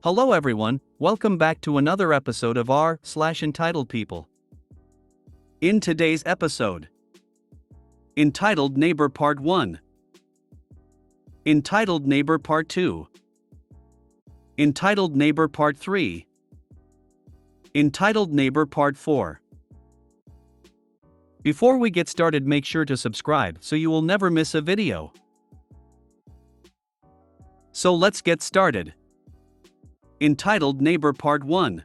Hello everyone, welcome back to another episode of r/Entitled People. In today's episode, Entitled Neighbor Part 1, Entitled Neighbor Part 2, Entitled Neighbor Part 3, Entitled Neighbor Part 4. Before we get started, make sure to subscribe so you will never miss a video. So let's get started. Entitled Neighbor Part 1.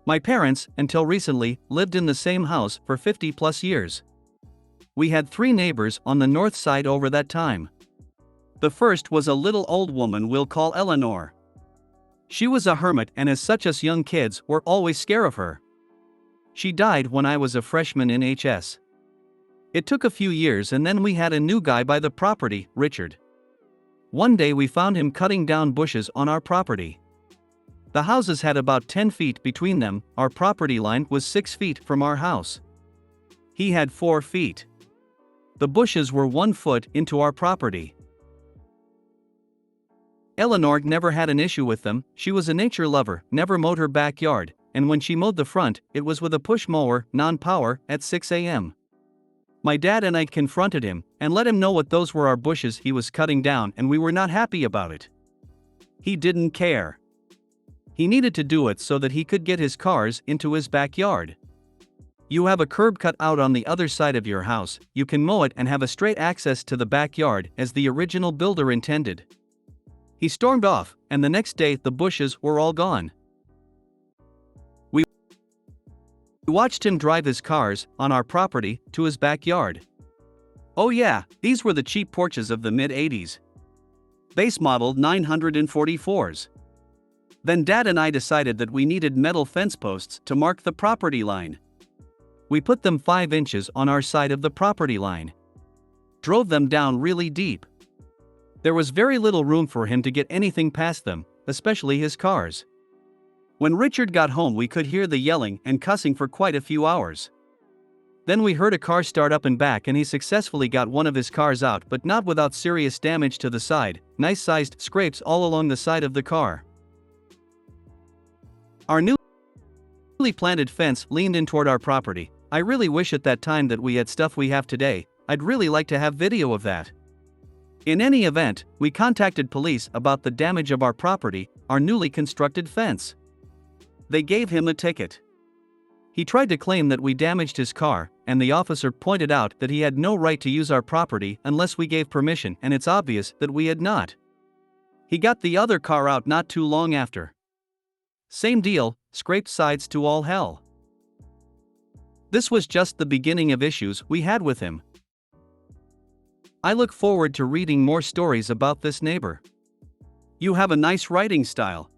My parents, until recently, lived in the same house for 50 plus years. We had 3 neighbors on the north side over that time. The first was a little old woman we'll call Eleanor. She was a hermit, and as such us young kids were always scared of her. She died when I was a freshman in HS. It took a few years and then we had a new guy buy the property, Richard. One day we found him cutting down bushes on our property. The houses had about 10 feet between them, our property line was 6 feet from our house. He had 4 feet. The bushes were 1 foot into our property. Eleanor never had an issue with them, she was a nature lover, never mowed her backyard, and when she mowed the front, it was with a push mower, non-power, at 6 a.m. My dad and I confronted him and let him know what those were our bushes he was cutting down, and we were not happy about it. He didn't care. He needed to do it so that he could get his cars into his backyard. You have a curb cut out on the other side of your house, you can mow it and have a straight access to the backyard as the original builder intended. He stormed off, and the next day the bushes were all gone. We watched him drive his cars, on our property, to his backyard. Oh yeah, these were the cheap porches of the mid-80s. Base model 944s. Then Dad and I decided that we needed metal fence posts to mark the property line. We put them 5 inches on our side of the property line. Drove them down really deep. There was very little room for him to get anything past them, especially his cars. When Richard got home we could hear the yelling and cussing for quite a few hours. Then we heard a car start up and back and he successfully got one of his cars out, but not without serious damage to the side, nice sized scrapes all along the side of the car. Our newly planted fence leaned in toward our property. I really wish at that time that we had stuff we have today. I'd really like to have video of that. In any event, we contacted police about the damage of our property, our newly constructed fence. They gave him a ticket. He tried to claim that we damaged his car, and the officer pointed out that he had no right to use our property unless we gave permission, and it's obvious that we had not. He got the other car out not too long after. Same deal, scraped sides to all hell. This was just the beginning of issues we had with him. I look forward to reading more stories about this neighbor. You have a nice writing style.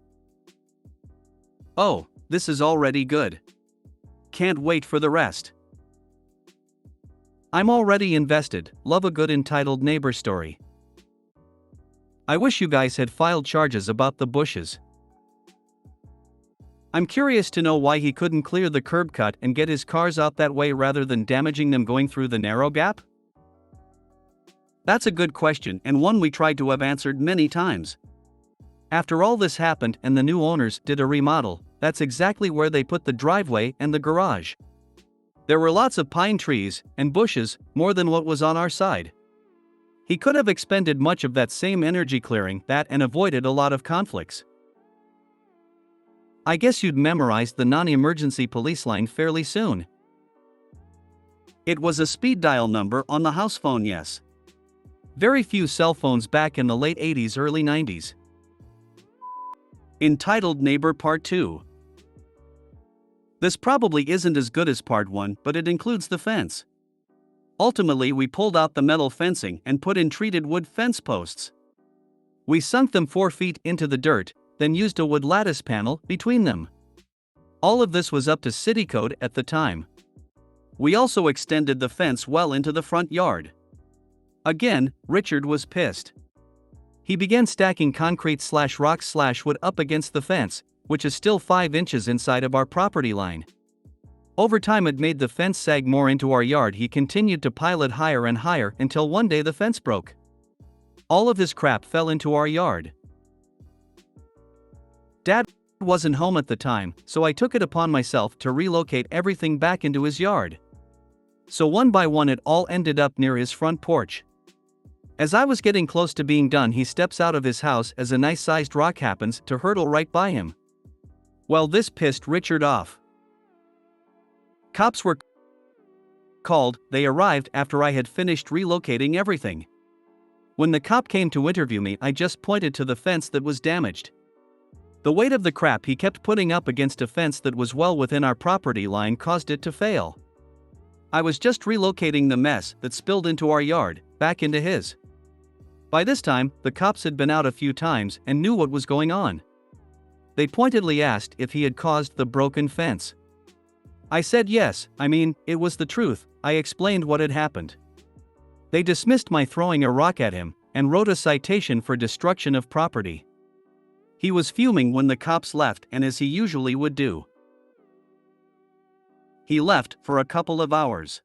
Oh, this is already good. Can't wait for the rest. I'm already invested, love a good entitled neighbor story. I wish you guys had filed charges about the bushes. I'm curious to know why he couldn't clear the curb cut and get his cars out that way rather than damaging them going through the narrow gap? That's a good question and one we tried to have answered many times. After all this happened and the new owners did a remodel, that's exactly where they put the driveway and the garage. There were lots of pine trees and bushes, more than what was on our side. He could have expended much of that same energy clearing that and avoided a lot of conflicts. I guess you'd memorize the non-emergency police line fairly soon. It was a speed dial number on the house phone, yes. Very few cell phones back in the late 80s, early 90s. Entitled Neighbor Part 2. This probably isn't as good as Part 1, but it includes the fence. Ultimately we pulled out the metal fencing and put in treated wood fence posts. We sunk them 4 feet into the dirt, then used a wood lattice panel between them. All of this was up to city code at the time. We also extended the fence well into the front yard. Again, Richard was pissed. He began stacking concrete/rocks/wood up against the fence, which is still 5 inches inside of our property line. Over time it made the fence sag more into our yard. He continued to pile it higher and higher until one day the fence broke. All of his crap fell into our yard. Dad wasn't home at the time, so I took it upon myself to relocate everything back into his yard. So one by one it all ended up near his front porch. As I was getting close to being done, he steps out of his house as a nice-sized rock happens to hurtle right by him. Well, this pissed Richard off. Cops were called. They arrived after I had finished relocating everything. When the cop came to interview me, I just pointed to the fence that was damaged. The weight of the crap he kept putting up against a fence that was well within our property line caused it to fail. I was just relocating the mess that spilled into our yard, back into his. By this time, the cops had been out a few times and knew what was going on. They pointedly asked if he had caused the broken fence. I said yes, it was the truth. I explained what had happened. They dismissed my throwing a rock at him and wrote a citation for destruction of property. He was fuming when the cops left, and as he usually would do, he left for a couple of hours.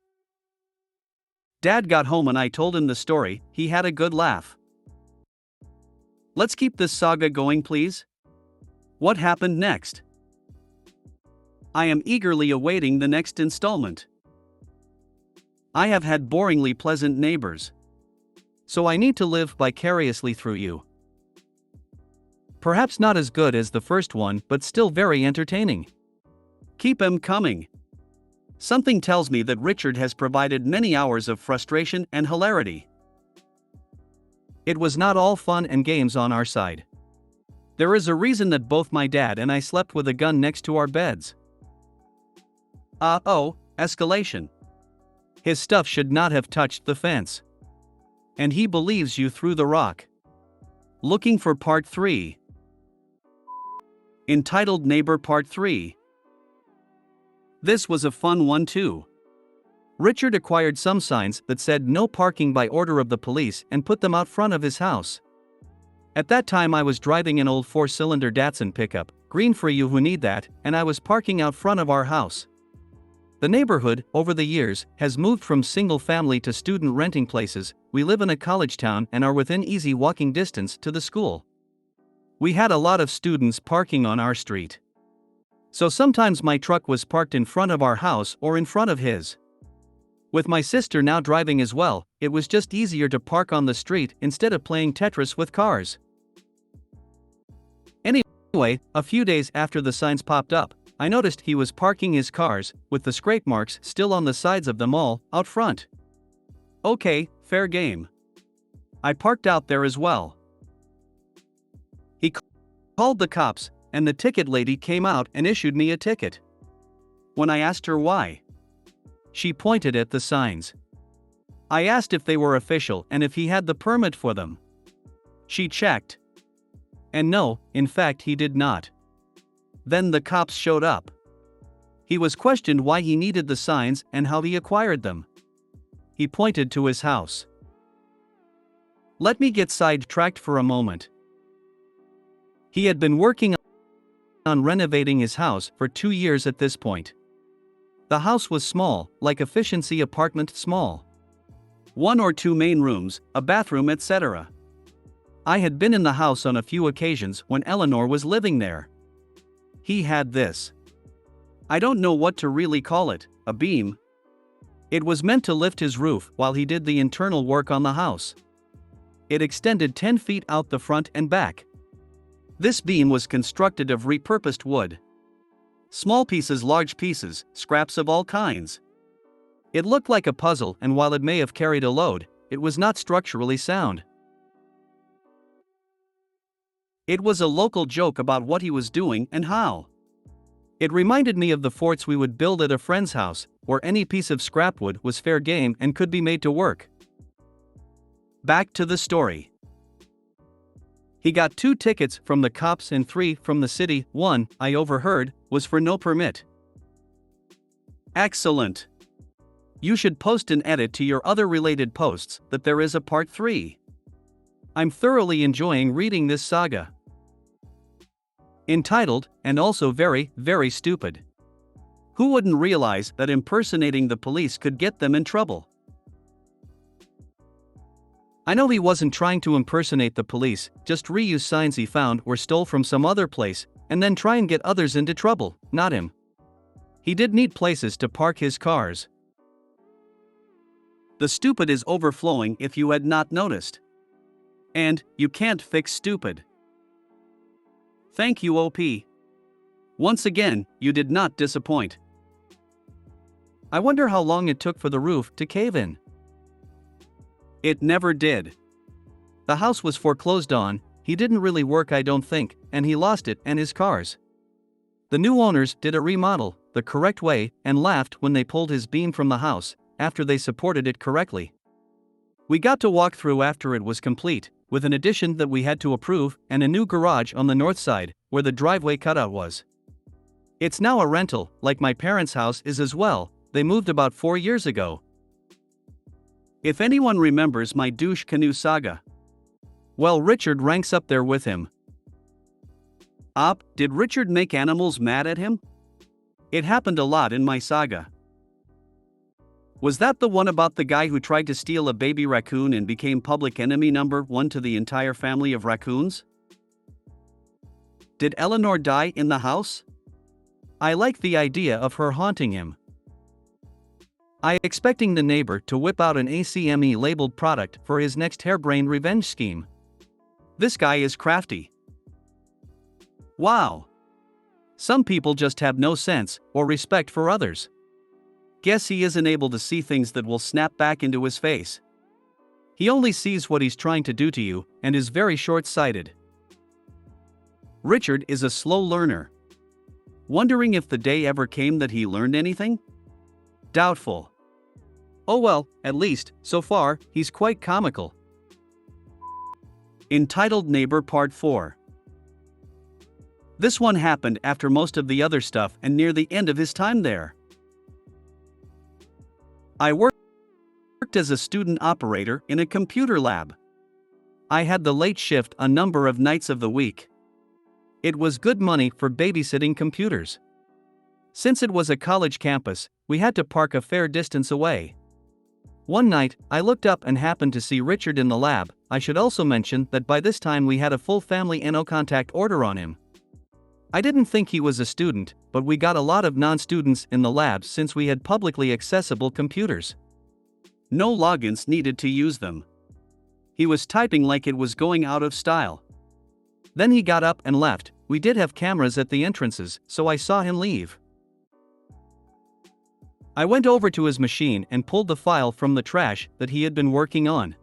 Dad got home and I told him the story. He had a good laugh. Let's keep this saga going, please. What happened next? I am eagerly awaiting the next installment. I have had boringly pleasant neighbors, so I need to live vicariously through you. Perhaps not as good as the first one, but still very entertaining. Keep 'em coming. Something tells me that Richard has provided many hours of frustration and hilarity. It was not all fun and games on our side. There is a reason that both my dad and I slept with a gun next to our beds. Escalation. His stuff should not have touched the fence. And he believes you threw the rock. Looking for Part 3. Entitled Neighbor Part 3. This was a fun one too. Richard acquired some signs that said no parking by order of the police and put them out front of his house. At that time I was driving an old 4-cylinder Datsun pickup, green for you who need that, and I was parking out front of our house. The neighborhood, over the years, has moved from single-family to student renting places. We live in a college town and are within easy walking distance to the school. We had a lot of students parking on our street. So sometimes my truck was parked in front of our house or in front of his. With my sister now driving as well, it was just easier to park on the street instead of playing Tetris with cars. Anyway, a few days after the signs popped up, I noticed he was parking his cars, with the scrape marks still on the sides of them all, out front. Okay, fair game. I parked out there as well. He called the cops, and the ticket lady came out and issued me a ticket. When I asked her why, she pointed at the signs. I asked if they were official and if he had the permit for them. She checked. And no, in fact he did not. Then the cops showed up. He was questioned why he needed the signs and how he acquired them. He pointed to his house. Let me get sidetracked for a moment. He had been working on renovating his house for 2 years at this point. The house was small, like efficiency apartment small. 1 or 2 main rooms, a bathroom, etc. I had been in the house on a few occasions when Eleanor was living there. He had this. I don't know what to really call it, a beam. It was meant to lift his roof while he did the internal work on the house. It extended 10 feet out the front and back. This beam was constructed of repurposed wood. Small pieces, large pieces, scraps of all kinds. It looked like a puzzle, and while it may have carried a load, it was not structurally sound. It was a local joke about what he was doing and how. It reminded me of the forts we would build at a friend's house, where any piece of scrap wood was fair game and could be made to work. Back to the story. He got 2 tickets from the cops and 3 from the city. 1, I overheard, was for no permit. Excellent. You should post and edit to your other related posts that there is a part 3. I'm thoroughly enjoying reading this saga. Entitled, and also very, very stupid. Who wouldn't realize that impersonating the police could get them in trouble? I know he wasn't trying to impersonate the police, just reuse signs he found or stole from some other place, and then try and get others into trouble, not him. He did need places to park his cars. The stupid is overflowing if you had not noticed. And, you can't fix stupid. Thank you, OP. Once again, you did not disappoint. I wonder how long it took for the roof to cave in. It never did. The house was foreclosed on, he didn't really work, I don't think, and he lost it and his cars. The new owners did a remodel the correct way and laughed when they pulled his beam from the house after they supported it correctly. We got to walk through after it was complete, with an addition that we had to approve and a new garage on the north side, where the driveway cutout was. It's now a rental, like my parents' house is as well. They moved about 4 years ago. If anyone remembers my douche canoe saga, well, Richard ranks up there with him. Did Richard make animals mad at him? It happened a lot in my saga. Was that the one about the guy who tried to steal a baby raccoon and became public enemy number 1 to the entire family of raccoons? Did Eleanor die in the house? I like the idea of her haunting him. I expecting the neighbor to whip out an ACME labeled product for his next harebrained revenge scheme. This guy is crafty. Wow. Some people just have no sense or respect for others. Guess he isn't able to see things that will snap back into his face. He only sees what he's trying to do to you and is very short-sighted. Richard is a slow learner. Wondering if the day ever came that he learned anything? Doubtful. Oh well, at least, so far, he's quite comical. Entitled Neighbor Part 4. This one happened after most of the other stuff and near the end of his time there. I worked as a student operator in a computer lab. I had the late shift a number of nights of the week. It was good money for babysitting computers. Since it was a college campus, we had to park a fair distance away. One night, I looked up and happened to see Richard in the lab. I should also mention that by this time we had a full family no contact order on him. I didn't think he was a student, but we got a lot of non-students in the lab since we had publicly accessible computers. No logins needed to use them. He was typing like it was going out of style. Then he got up and left. We did have cameras at the entrances, so I saw him leave. I went over to his machine and pulled the file from the trash that he had been working on.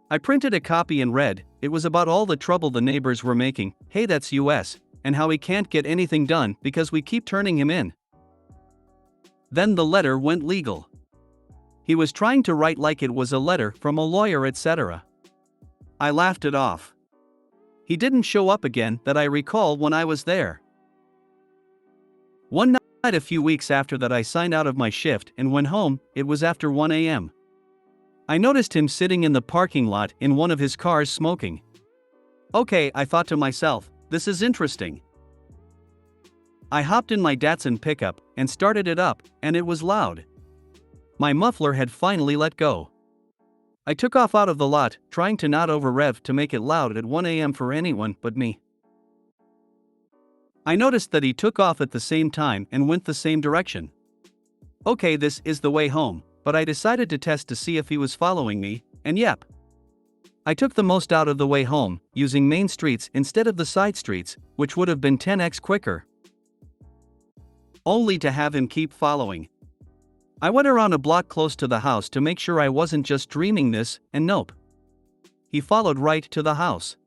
I printed a copy and read. It was about all the trouble the neighbors were making. Hey, that's US. And how he can't get anything done because we keep turning him in. Then the letter went legal. He was trying to write like it was a letter from a lawyer, etc. I laughed it off. He didn't show up again that I recall when I was there. One night a few weeks after that I signed out of my shift and went home. It was after 1 a.m. I noticed him sitting in the parking lot in one of his cars smoking. Okay, I thought to myself, this is interesting. I hopped in my Datsun pickup and started it up, and it was loud. My muffler had finally let go. I took off out of the lot, trying to not over-rev to make it loud at 1 a.m. for anyone but me. I noticed that he took off at the same time and went the same direction. Okay, this is the way home, but I decided to test to see if he was following me, and yep. I took the most out of the way home, using main streets instead of the side streets, which would have been 10x quicker. Only to have him keep following. I went around a block close to the house to make sure I wasn't just dreaming this, and nope. He followed right to the house.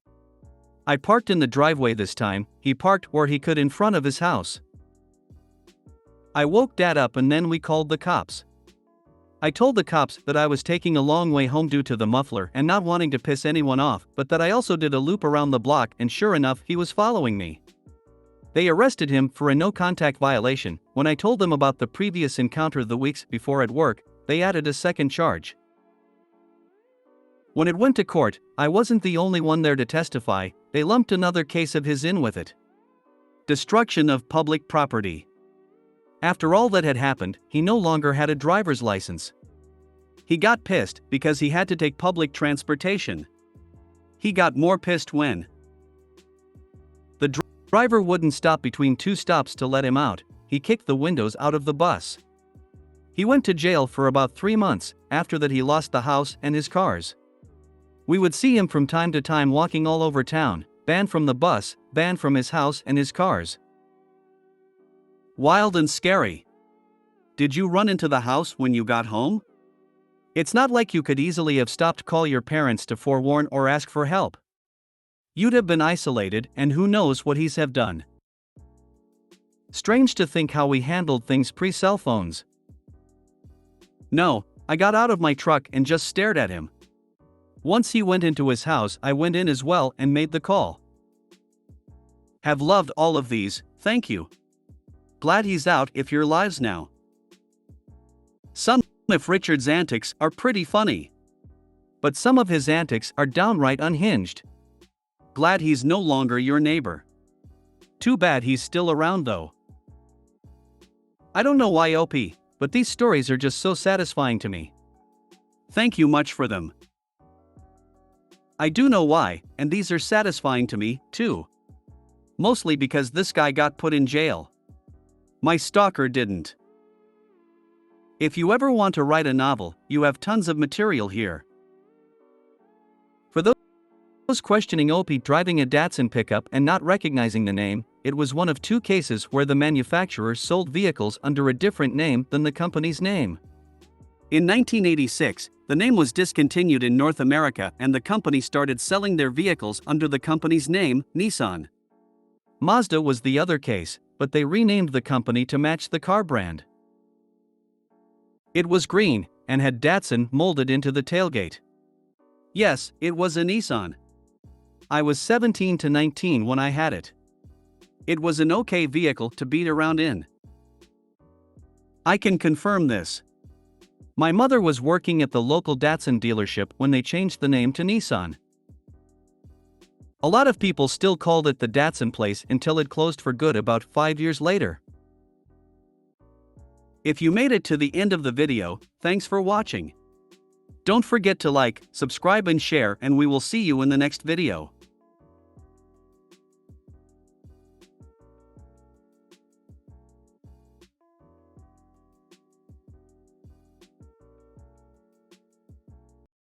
I parked in the driveway this time. He parked where he could in front of his house. I woke Dad up and then we called the cops. I told the cops that I was taking a long way home due to the muffler and not wanting to piss anyone off, but that I also did a loop around the block, and sure enough, he was following me. They arrested him for a no-contact violation. When I told them about the previous encounter the weeks before at work, they added a second charge. When it went to court, I wasn't the only one there to testify. They lumped another case of his in with it. Destruction of public property. After all that had happened, he no longer had a driver's license. He got pissed because he had to take public transportation. He got more pissed when the driver wouldn't stop between 2 stops to let him out. He kicked the windows out of the bus. He went to jail for about 3 months. After that he lost the house and his cars. We would see him from time to time walking all over town, banned from the bus, banned from his house and his cars. Wild and scary. Did you run into the house when you got home? It's not like you could easily have stopped call your parents to forewarn or ask for help. You'd have been isolated, and who knows what he's have done. Strange to think how we handled things pre-cell phones. No, I got out of my truck and just stared at him. Once he went into his house, I went in as well and made the call. Have loved all of these, thank you. Glad he's out of your lives now. Some of Richard's antics are pretty funny. But some of his antics are downright unhinged. Glad he's no longer your neighbor. Too bad he's still around though. I don't know why OP, but these stories are just so satisfying to me. Thank you much for them. I do know why, and these are satisfying to me, too. Mostly because this guy got put in jail. My stalker didn't. If you ever want to write a novel, you have tons of material here. For those questioning OP driving a Datsun pickup and not recognizing the name, it was one of 2 cases where the manufacturer sold vehicles under a different name than the company's name. In 1986, the name was discontinued in North America and the company started selling their vehicles under the company's name, Nissan. Mazda was the other case, but they renamed the company to match the car brand. It was green, and had Datsun molded into the tailgate. Yes, it was a Nissan. I was 17 to 19 when I had it. It was an okay vehicle to beat around in. I can confirm this. My mother was working at the local Datsun dealership when they changed the name to Nissan. A lot of people still called it the Datsun place until it closed for good about 5 years later. If you made it to the end of the video, thanks for watching. Don't forget to like, subscribe and share, and we will see you in the next video.